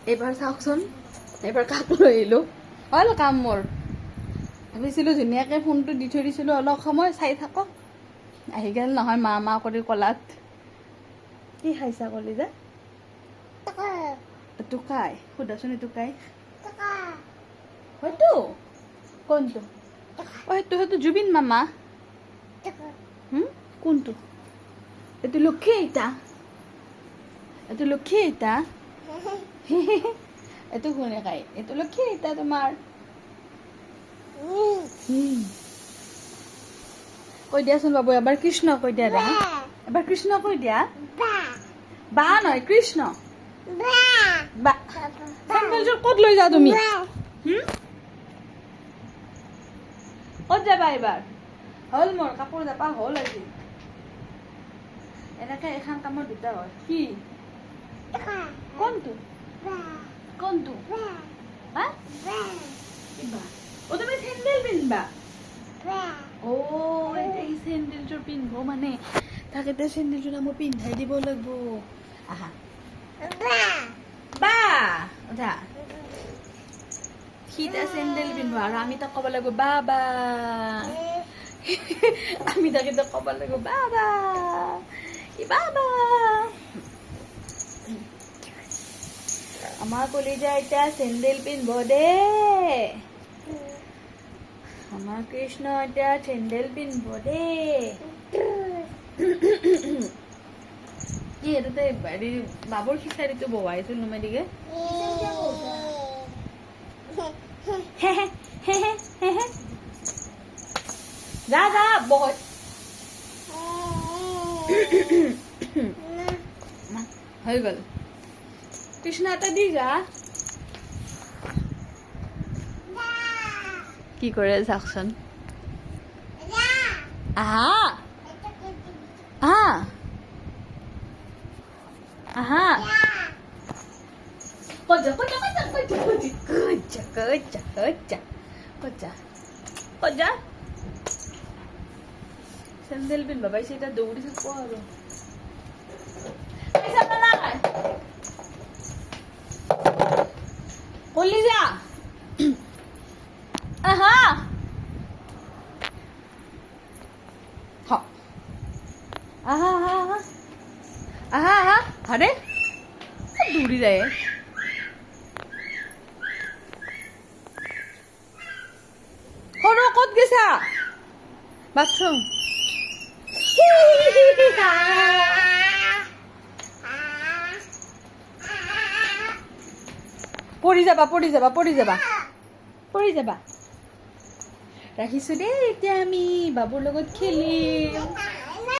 এইবাৰ চাওকচোন এইবাৰ কাক লৈ আহিলোঁ হ'ল কাম মোৰ ভাবিছিলোঁ ধুনীয়াকৈ ফোনটো দি থৈ দিছিলোঁ অলপ সময় চাই থাকক আহি গ'ল নহয় মা মা কৰি কলাত কি খাইছা কলি যে টুকাই সোধাচোন টুকাই হয়তো কোনটো অঁ সেইটো জুবিন মামা কোনটো এইটো লক্ষী আইতা এইটো লক্ষী আইতা এইটো কোনে খাই এইটো লক্ষী আইতা তোমাৰ কৈ দিয়াচোন বাবু এবাৰ কৃষ্ণ কৈ দিয়া দা এবাৰ কৃষ্ণ কৈ দিয়া বা নহয় কৃষ্ণ বা চেণ্ডেলযোৰ ক'ত লৈ যোৱা তুমি ক'ত যাবা এইবাৰ হ'ল মোৰ কাপোৰ জাপা হ'ল আজি এনেকৈ এখন কামৰ দুটা হয় কি কোনটো কোনটো হা কিবা অ তুমি চেণ্ডেল পিন্ধবা অ এই চেণ্ডেলযোৰ পিন্ধিব মানে তাকে চেণ্ডেলযোৰ মই পিন্ধাই দিব লাগিব আহা বা উঠা সিটা চেণ্ডেল পিন্ধব আৰু আমি তাক ক'ব লাগিব বাবা আমি তাকে ক'ব লাগিব বাবা বাবা আমাৰ কলিজা এতিয়া চেণ্ডেল পিন্ধিব দেই আমাৰ কৃষ্ণ এতিয়া চেণ্ডেল পিন্ধিব দেই কি এইটোতে হেৰি বাবুৰ খিচাৰিটো বহুৱাইছিল নুমাইদিকে যা যা বহুত হৈ গ'ল কৃষ্ণ এটা দি যা কি কৰে চাওকচোন আহা আহা আহা কজা কজা কজা কজা কজা কজা কজা কজা কজা চেণ্ডেল পিন্ধিব পাইছে এতিয়া দৌৰি থাকিব আৰু কলিজা আহা আহা আহা আহা আহা আহা আৰে দৌৰি যায় সৰু ক'ত গৈছা বাথৰুম পৰি যাবা পৰি যাবা পৰি যাবা পৰি যাবা ৰাখিছো দেই এতিয়া আমি বাবুৰ লগত খেলিম